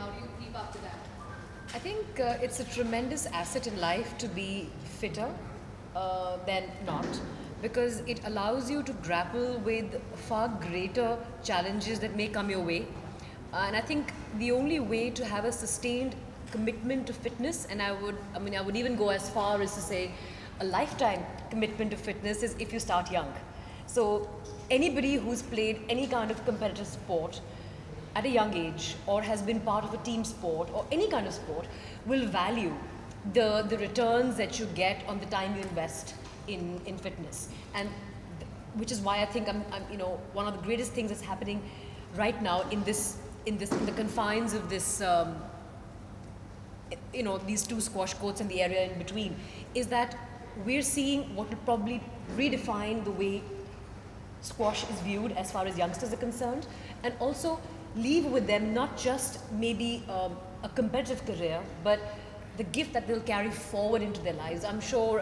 How do you keep up to that? I think it's a tremendous asset in life to be fitter than not, because it allows you to grapple with far greater challenges that may come your way. And I think the only way to have a sustained commitment to fitness, and I would even go as far as to say a lifetime commitment to fitness, is if you start young. So anybody who's played any kind of competitive sport at a young age or has been part of a team sport or any kind of sport will value the returns that you get on the time you invest in fitness. And which is why I think one of the greatest things that's happening right now in the confines of this these two squash courts and the area in between, is that we're seeing what will probably redefine the way squash is viewed as far as youngsters are concerned, and also leave with them not just maybe a competitive career, but the gift that they'll carry forward into their lives. I'm sure,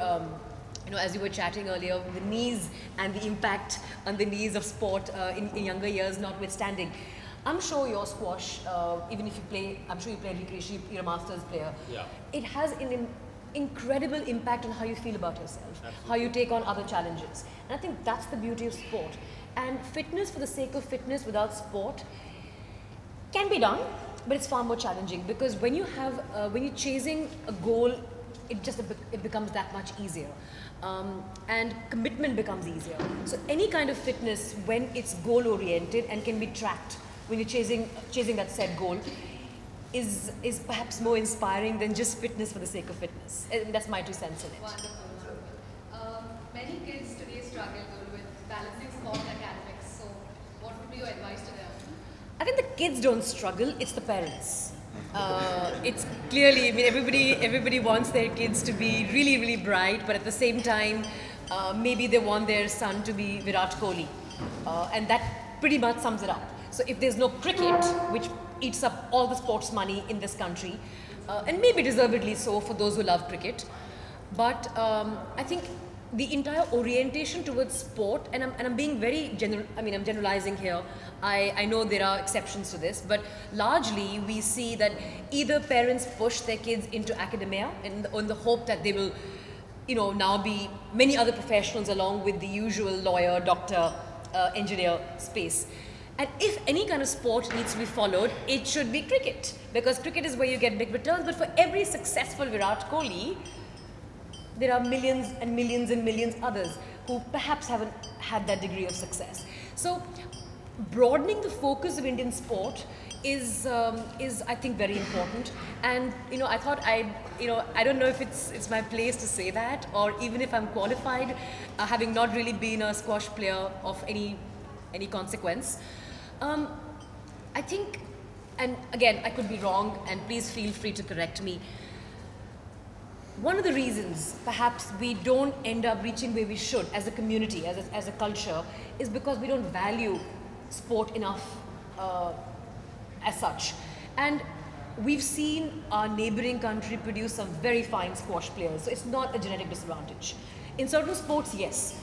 as you were chatting earlier, the knees and the impact on the knees of sport in younger years notwithstanding, I'm sure your squash, even if you play, I'm sure you play recreationally, you're a masters player. Yeah. It has an incredible impact on how you feel about yourself, Absolutely. how you take on other challenges. And I think that's the beauty of sport. And fitness for the sake of fitness without sport can be done, but it's far more challenging, because when you're chasing a goal, it becomes that much easier, and commitment becomes easier. So any kind of fitness, when it's goal oriented and can be tracked, when you're chasing that set goal, is perhaps more inspiring than just fitness for the sake of fitness. And that's my 2 cents in it. Wonderful, wonderful. Many kids today struggle with balancing sport and academics. So, what would be your advice to them? I think the kids don't struggle, it's the parents. It's clearly, everybody wants their kids to be really, really bright, but at the same time, maybe they want their son to be Virat Kohli. And that pretty much sums it up. So if there's no cricket, which eats up all the sports money in this country, and maybe deservedly so for those who love cricket, but I think the entire orientation towards sport, and I'm being very general, I'm generalizing here. I know there are exceptions to this, but largely we see that either parents push their kids into academia in the hope that they will, now be many other professionals along with the usual lawyer, doctor, engineer space. And if any kind of sport needs to be followed, it should be cricket, because cricket is where you get big returns. But for every successful Virat Kohli, there are millions and millions and millions others who perhaps haven't had that degree of success. So broadening the focus of Indian sport is I think very important. And I thought I don't know if it's my place to say that, or even if I'm qualified, having not really been a squash player of any consequence. I think, and again, I could be wrong, and please feel free to correct me. One of the reasons perhaps we don't end up reaching where we should as a community, as a culture, is because we don't value sport enough as such. And we've seen our neighboring country produce some very fine squash players, so it's not a genetic disadvantage. In certain sports, yes,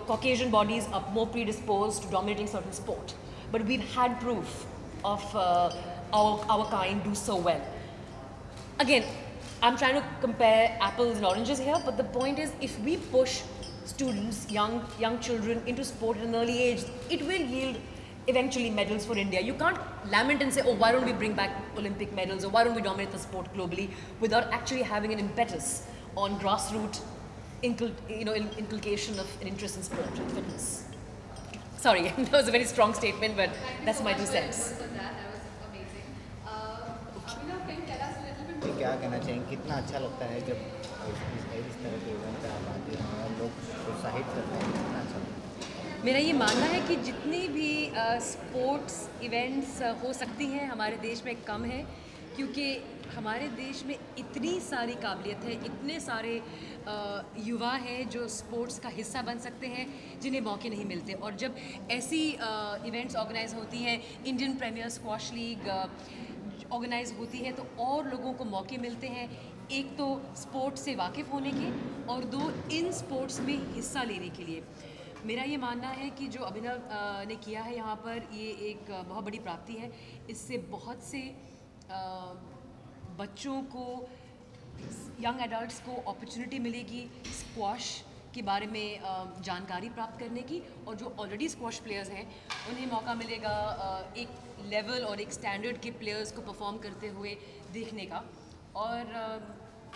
Caucasian bodies are more predisposed to dominating certain sport, but we've had proof of our kind do so well. Again, I'm trying to compare apples and oranges here, but the point is, if we push students, young children into sport at an early age, it will yield eventually medals for India. You can't lament and say, oh, why don't we bring back Olympic medals, or why don't we dominate the sport globally, without actually having an impetus on grassroots inculcation of an interest in sport and fitness. Sorry, that was a very strong statement, but that's my 2 cents. That was amazing. Abhinav, can you tell us a little bit more? क्या कहना चाहेंगे, कितना अच्छा लगता है जब इस तरह के इवेंट पे आप आते हैं और लोग प्रोत्साहित करते हैं, कितना अच्छा लगता है? मेरा ये मानना है कि जितनी भी स्पोर्ट्स इवेंट्स हो सकती हैं हमारे देश में कम है, क्योंकि हमारे देश में इतनी सारी काबिलियत है, इतने सारे युवा हैं जो स्पोर्ट्स का हिस्सा बन सकते हैं, जिन्हें मौके नहीं मिलते। और जब ऐसी इवेंट्स ऑर्गेनाइज होती हैं, Indian Premier Squash League organise होती है, तो और लोगों को मौके मिलते हैं, एक तो स्पोर्ट्स से वाकिफ़ होने के, और 2 इन स्पोर्ट्स में हिस्सा लेने के लिए। मेरा ये मानना है कि जो अभिनव ने किया है यहाँ पर, ये एक बहुत बड़ी प्राप्ति है। इससे बहुत से बच्चों को, यंग एडल्ट्स को अपॉर्चुनिटी मिलेगी स्क्वॉश के बारे में जानकारी प्राप्त करने की, और जो ऑलरेडी स्क्वॉश प्लेयर्स हैं उन्हें मौका मिलेगा एक लेवल और एक स्टैंडर्ड के प्लेयर्स को परफॉर्म करते हुए देखने का। और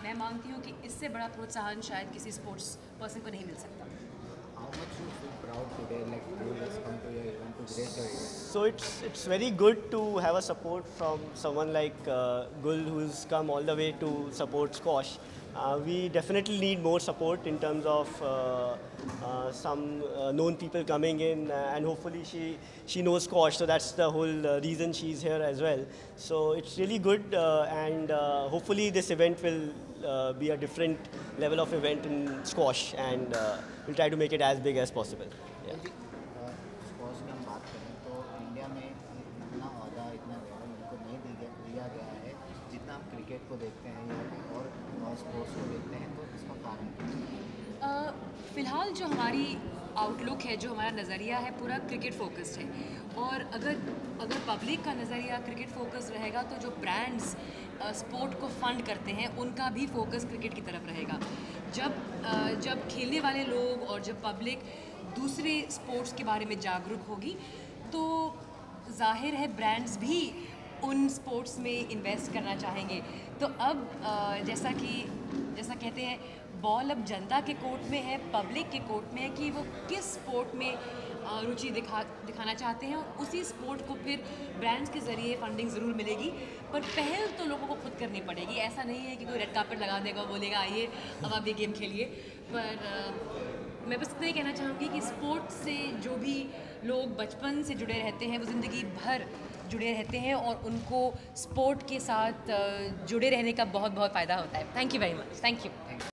मैं मानती हूँ कि इससे बड़ा प्रोत्साहन शायद किसी स्पोर्ट्स पर्सन को नहीं मिल सकता। How much you feel proud today, like you has come to your event to grace your event? So it's very good to have a support from someone like Gul, who's come all the way to support squash. We definitely need more support in terms of some known people coming in, and hopefully she knows squash, so that's the whole reason she's here as well. So it's really good, and hopefully this event will be a different level of event in squash, and we'll try to make it as big as possible. Yeah. Sports की हम बात करें तो India में इतना अहदा, इतना level उनको नहीं दिया गया है जितना हम क्रिकेट को देखते हैं या और स्पोर्ट्स को देखते हैं, तो इसका कारण क्या है? फ़िलहाल जो हमारी आउटलुक है, जो हमारा नज़रिया है, पूरा क्रिकेट फोकस्ड है। और अगर पब्लिक का नज़रिया क्रिकेट फोकस रहेगा तो जो ब्रांड्स स्पोर्ट को फंड करते हैं उनका भी फोकस क्रिकेट की तरफ रहेगा। जब खेलने वाले लोग और जब पब्लिक दूसरे स्पोर्ट्स के बारे में जागरूक होगी तो जाहिर है ब्रांड्स भी उन स्पोर्ट्स में इन्वेस्ट करना चाहेंगे। तो अब जैसा कहते हैं, बॉल अब जनता के कोर्ट में है, पब्लिक के कोर्ट में है कि वो किस स्पोर्ट में रुचि दिखाना चाहते हैं, और उसी स्पोर्ट को फिर ब्रांड्स के ज़रिए फंडिंग ज़रूर मिलेगी। पर पहल तो लोगों को खुद करनी पड़ेगी। ऐसा नहीं है कि कोई रेड कार्पेट लगा देगा, बोलेगा आइए अब आप ये गेम खेलिए। पर मैं बस इतना ही कहना चाहूँगी कि स्पोर्ट से जो भी लोग बचपन से जुड़े रहते हैं वो ज़िंदगी भर जुड़े रहते हैं, और उनको स्पोर्ट के साथ जुड़े रहने का बहुत बहुत फ़ायदा होता है। Thank you very much. Thank you.